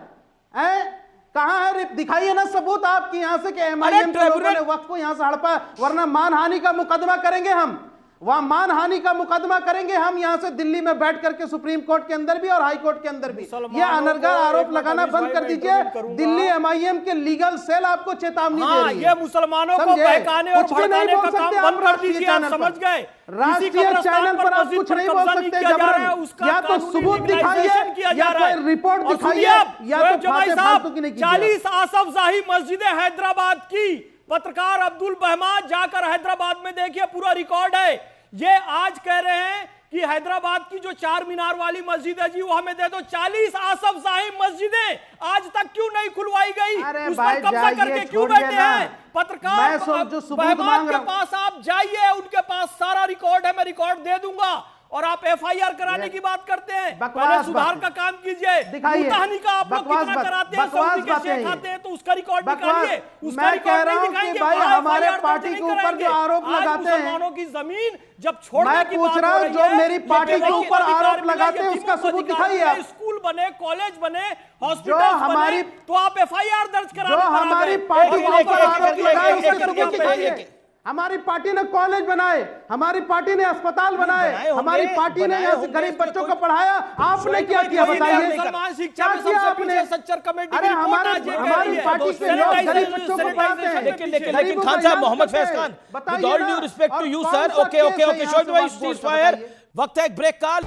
कहां है? दिखाइए ना सबूत आपकी यहाँ से कि एमआईएम के लोगों ने वक्त को यहाँ से हड़पा, वरना मानहानि का मुकदमा करेंगे हम। वहां मानहानि का मुकदमा करेंगे हम यहाँ से दिल्ली में बैठ करके, सुप्रीम कोर्ट के अंदर भी और हाई कोर्ट के अंदर भी। ये अनर्गल आरोप लगाना बंद कर दीजिए। दिल्ली एमआईएम के लीगल सेल आपको चेतावनी दे रही है। ये मुसलमानों को बहकाने और भड़काने का काम बंद कर दीजिए, आप समझ गए। राष्ट्रीय चैनल पर आप कुछ नहीं बोल सकते जबरन, या तो सबूत दिखाइए या कोई रिपोर्ट दिखाइए, या तो फालतू की नहीं कीजिए। 40 आसफ जाही मस्जिद हैदराबाद की पत्रकार अब्दुल बहमान जाकर हैदराबाद में देखिए, पूरा रिकॉर्ड है। ये आज कह रहे हैं कि हैदराबाद की जो 4 मीनार वाली मस्जिद है जी, वो हमें दे दो। 40 आसफ जाही मस्जिदें आज तक क्यों नहीं खुलवाई गई? उस पर कब्जा करके क्यों बैठे हैं पत्रकार? बहमान के पास आप जाइए, उनके पास सारा रिकॉर्ड है, मैं रिकॉर्ड दे दूंगा। और आप एफआईआर कराने की बात करते हैं, पहले सुधार का काम कीजिए। मुताहनी का आप लोग कितना कराते हैं, सऊदी के शेख आते हैं तो उसका रिकॉर्ड निकालिए। उसका रिकॉर्ड नहीं दिखाएंगे, हमारे पार्टी के ऊपर जो आरोप लगाते हैं, मुसलमानों की जमीन जब छोड़ने की बात हो रही है, जो मेरी पार्टी के ऊपर आरोप लगाते हैं उसका सबूत दिखाइए आप। स्कूल बने, कॉलेज बने, हॉस्पिटल बने, तो आप एफआईआर दर्ज कराने। जो हमारी पार्टी के ऊपर आरोप लगाए उसका सबूत दिखाइए। हमारी पार्टी ने कॉलेज बनाए, हमारी पार्टी ने अस्पताल बनाए, हमारी पार्टी ने यहाँ से गरीब बच्चों को पढ़ाया। आपने क्या किया बताइए? मुसलमान शिक्षा में सबसे पीछे सच्चर कमेटी की रिपोर्ट आज ये कह रही है। पार्टी के लोग गरीब बच्चों को पढ़ाते हैं। लेकिन खान साहब, Mohammad Faiz Khan, with all due respect to you sir, okay Shoaib भाई, सीज फायर। वक्त है एक ब्रेक का।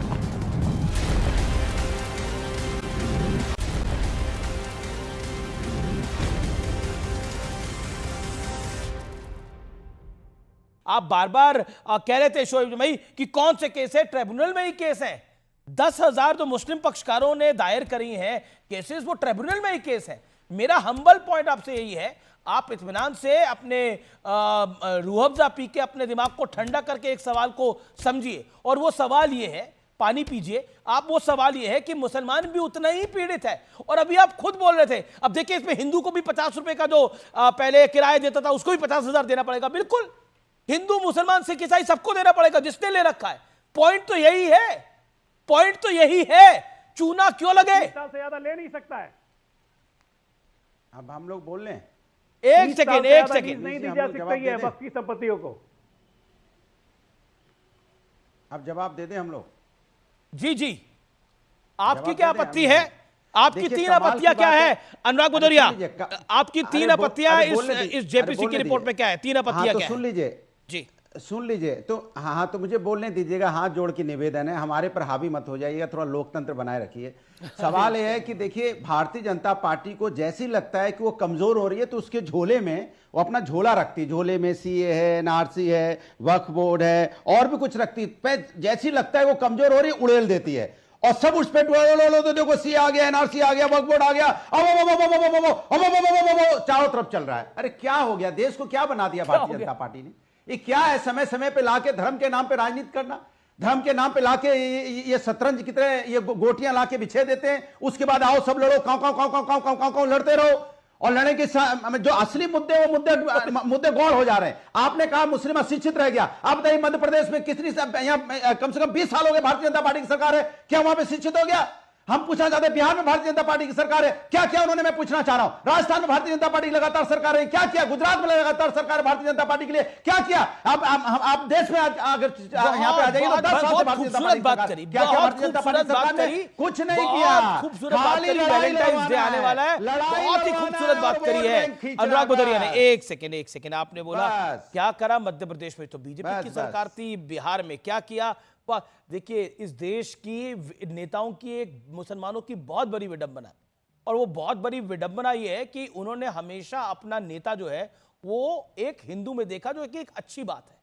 आप बार बार कह रहे थे शोएब भाई कि कौन से केस है, ट्रिब्यूनल में ही केस है। 10,000 जो मुस्लिम पक्षकारों ने दायर करी हैं केसेस, वो ट्रिब्यूनल में ही केस है। मेरा हम्बल पॉइंट आपसे यही है, आप इत्मीनान से अपने रूह अफ़ज़ा पी के अपने दिमाग को ठंडा करके एक सवाल को समझिए, और वो सवाल ये है, पानी पीजिए आप, वो सवाल ये है कि मुसलमान भी उतना ही पीड़ित है। और अभी आप खुद बोल रहे थे, अब देखिए इसमें हिंदू को भी 50 रुपए का जो पहले किराया देता था उसको भी 50,000 देना पड़ेगा। बिल्कुल, हिंदू मुसलमान सिख ईसाई सबको देना पड़ेगा जिसने ले रखा है। पॉइंट तो यही है, पॉइंट तो यही है। चूना क्यों लगे? से ज्यादा ले नहीं सकता है। अब हम लोग बोल रहे हैं, एक सेकेंड नहीं दी जा सकती है वक्त की संपत्तियों को। अब जवाब दे दें हम लोग। जी, आपकी क्या आपत्ति है? आपकी 3 आपत्तियां क्या है अनुराग भदौरिया? आपकी 3 आपत्तियां इस जेपीसी की रिपोर्ट में क्या है? 3 आपत्तियां क्या है? सुन लीजिए जी, सुन लीजिए। तो हाँ, तो मुझे बोलने दीजिएगा, हाथ जोड़ के निवेदन है, हमारे पर हावी मत हो जाइएगा, थोड़ा लोकतंत्र बनाए रखिए। सवाल यह है कि देखिए, भारतीय जनता पार्टी को जैसी लगता है कि वो कमजोर हो रही है तो उसके झोले में वो अपना झोला रखती है। झोले में सीए है, एनआरसी है, वक्फ बोर्ड है, और भी कुछ रखती है। जैसी लगता है वो कमजोर हो रही है, उड़ेल देती है, और सब उस पर तो देखो सी आ गया, एनआरसी आ गया, वक्फ बोर्ड आ गया, चारों तरफ चल रहा है। अरे क्या हो गया? देश को क्या बना दिया भारतीय जनता पार्टी ने? ये क्या है? समय समय पे लाके धर्म के नाम पे राजनीति करना। धर्म के नाम पे लाके ये शतरंज की तरह ये गोटियां लाके बिछे देते हैं, उसके बाद आओ सब लड़ो, काव काव काव काव काव काव काव लड़ते रहो, और लड़ने के जो असली मुद्दे वो मुद्दे गौड़ हो जा रहे हैं। आपने कहा मुस्लिम अशिक्षित रह गया, आप बताइए मध्य प्रदेश में कितनी यहाँ कम से कम 20 साल हो गए भारतीय जनता पार्टी की सरकार है, क्या वहां पे शिक्षित हो गया? हम पूछना चाहते हैं बिहार में भारतीय जनता पार्टी की सरकार है, क्या क्या उन्होंने, मैं पूछना चाह रहा हूं। राजस्थान में भारतीय जनता पार्टी लगातार सरकार है, क्या किया? गुजरात में लगातार सरकार भारतीय जनता पार्टी के लिए क्या किया? आप देश में अगर यहाँ पे आ जाइए तो 10 साल से भारतीय जनता पार्टी बात करी, क्या क्या भारतीय जनता पार्टी सरकार ने कुछ नहीं किया। खूबसूरत बात करी, वैलेंटाइंस डे आने वाला है, बहुत ही खूबसूरत बात करी है अनुराग भदौरिया ने। एक सेकेंड, आपने बोला क्या करा मध्य प्रदेश में, तो बीजेपी की सरकार थी, बिहार में क्या किया? देखिए इस देश की नेताओं की एक मुसलमानों की बहुत बड़ी विडंबना, और वो बहुत बड़ी विडंबना ये है कि उन्होंने हमेशा अपना नेता जो है वो एक हिंदू में देखा, जो कि एक अच्छी बात है,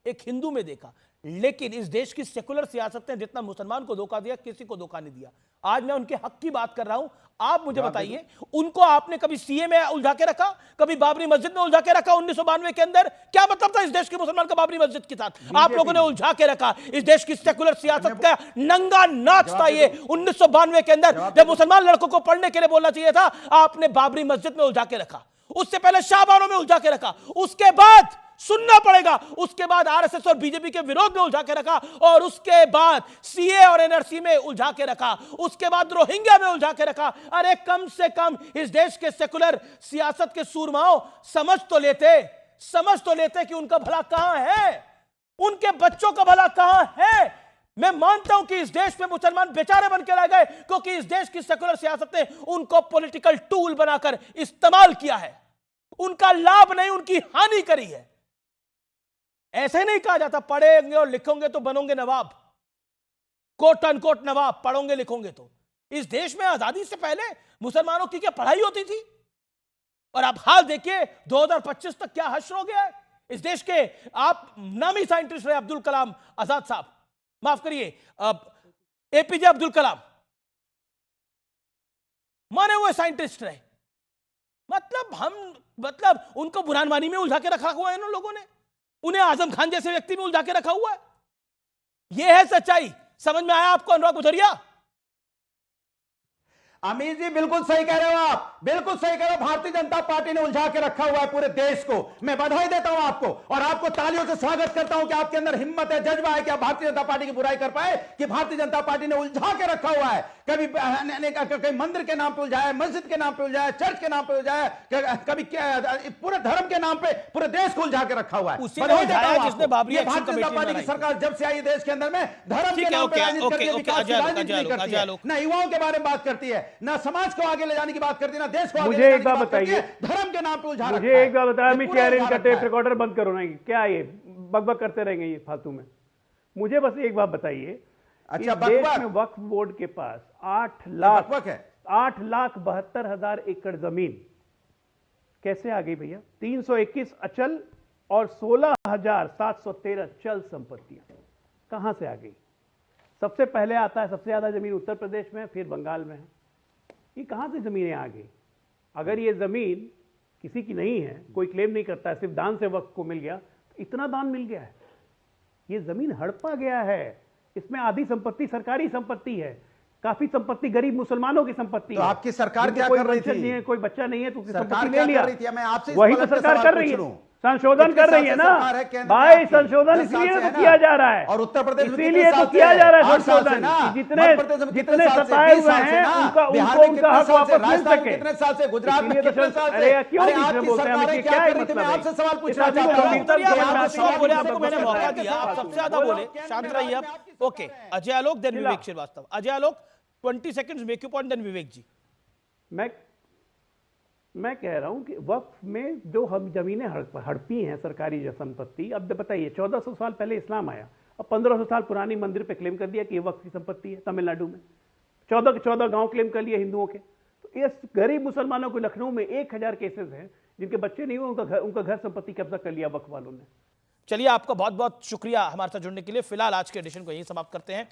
एक हिंदू में देखा। लेकिन इस देश की सेकुलर सियासत ने जितना मुसलमान को धोखा दिया, किसी को धोखा नहीं दिया। आज मैं उनके हक की बात कर रहा हूं, आप मुझे बताइए, उनको आपने कभी सीए में उलझा के रखा, कभी बाबरी मस्जिद में उलझा के रखा 1992 के अंदर? क्या मतलब था इस देश के मुसलमान का बाबरी मस्जिद के साथ? आप लोगों ने उलझा के रखा। इस देश की सेकुलर सियासत का नंगा नाच था ये 1992 के अंदर, जब मुसलमान लड़कों को पढ़ने के लिए बोलना चाहिए था, आपने बाबरी मस्जिद में उलझा के रखा। उससे पहले शाहबानों में उलझा के रखा, उसके बाद सुनना पड़ेगा, उसके बाद आरएसएस और बीजेपी के विरोध में उलझा के रखा, और उसके बाद सीए और एनआरसी में उलझा के रखा, उसके बाद रोहिंग्या में उलझा के रखा। अरे कम से कम इस देश के सेकुलर सियासत के सूरमाओं समझ तो लेते कि उनका भला कहां है, उनके बच्चों का भला कहां है। मैं मानता हूं कि इस देश में मुसलमान बेचारे बन के रह गए क्योंकि इस देश की सेकुलर सियासत ने उनको पॉलिटिकल टूल बनाकर इस्तेमाल किया है, उनका लाभ नहीं उनकी हानि करी है। ऐसे नहीं कहा जाता पढ़ेंगे और लिखोगे तो बनोगे नवाब, कोट अनकोट नवाब, पढ़ोगे लिखोगे तो। इस देश में आजादी से पहले मुसलमानों की क्या पढ़ाई होती थी? और आप हाल देखिए 2025 तक क्या हश्र हो गया है इस देश के। आप नामी साइंटिस्ट रहे अब्दुल कलाम आजाद साहब, माफ करिए एपीजे अब्दुल कलाम, माने हुए साइंटिस्ट रहे। मतलब उनको बुरानवानी में उलझा के रखा हुआ है इन लोगों ने, उन्हें आजम खान जैसे व्यक्ति में उलझा के रखा हुआ है। यह है सच्चाई। समझ में आया आपको अनुराग भदौरिया? अमीर जी बिल्कुल सही कह रहे हो आप, बिल्कुल सही कह रहे हो। भारतीय जनता पार्टी ने उलझा के रखा हुआ है पूरे देश को। मैं बधाई देता हूं आपको, और आपको तालियों से स्वागत करता हूं कि आपके अंदर हिम्मत है, जज्बा है कि आप भारतीय जनता पार्टी की बुराई कर पाए, कि भारतीय जनता पार्टी ने उलझा के रखा हुआ है। कभी मंदिर के नाम पे उलझाया, मस्जिद के नाम पे उलझाया, चर्च के नाम पे उलझाया, कभी पूरे धर्म के नाम पे पूरे देश को उलझा के रखा हुआ है। जिसने बाबरी एक्शन भारतीय जनता पार्टी की सरकार जब से आई देश के अंदर में धर्म के नाम पे राजनीति करती है, विकास की राजनीति नहीं करती है, ना युवाओं के बारे में बात करती है, ना समाज को आगे ले जाने की बात करती है, ना देश को मुझे एक बात बताइए, धर्म के नाम पे उलझा रखा है। मुझे एक बात बताया, इनका टेप रिकॉर्डर बंद करो ना, क्या ये बकबक करते रहेंगे ये फालतू में? मुझे बस एक बात बताइए, अच्छा देश में वक्फ बोर्ड के पास 8,72,000 एकड़ जमीन कैसे आ गई भैया? 321 अचल और 16,713 चल संपत्तियां कहां से आ गई? सबसे पहले आता है, सबसे ज्यादा जमीन उत्तर प्रदेश में, फिर बंगाल में है। ये कहां से जमीनें आ गई? अगर ये जमीन किसी की नहीं है, कोई क्लेम नहीं करता है, सिर्फ दान से वक्फ को मिल गया, तो इतना दान मिल गया है। ये जमीन हड़पा गया है, इसमें आधी संपत्ति सरकारी संपत्ति है, काफी संपत्ति गरीब मुसलमानों की संपत्ति है। तो आपकी सरकार क्या कर रही थी? नहीं है, कोई बच्चा नहीं है तो सरकार ले लिया। मैं आपसे वही तो सरकार कर रही है, संशोधन कर रही है ना भाई। संशोधन इसलिए तो किया जा रहा है, और उत्तर प्रदेश इसीलिए तो किया जा रहा है संशोधन, जितने सताए हुए हैं उनका हक वापस मिल सके। कितने साल से गुजरात में, कितने साल से? अरे क्यों बोलते हैं, क्या है मतलब? मैं आपसे सवाल पूछना चाहता हूं। आपको मैंने मौका दिया, आप सबसे ज्यादा बोले, शांत रहिए आप। Okay, Ajay Alok then Vivek Srivastava. Ajay Alok 20 seconds, make your point, then Vivek ji. मैं कह रहा हूं कि वक्फ में जो हम जमीनें हड़पी हैं सरकारी संपत्ति, अब बताइए 1400 साल पहले इस्लाम आया, अब 1500 साल पुरानी मंदिर पे क्लेम कर दिया कि ये वक्फ की संपत्ति है। तमिलनाडु में 14 के 14 गांव क्लेम कर लिए हिंदुओं के। तो इस गरीब मुसलमानों को लखनऊ में 1000 केसेस हैं जिनके बच्चे नहीं हुए, उनका घर संपत्ति कब्जा कर लिया वक्फ वालों ने। चलिए, आपका बहुत बहुत शुक्रिया हमारे साथ जुड़ने के लिए। फिलहाल आज के एडिशन को यहीं समाप्त करते हैं।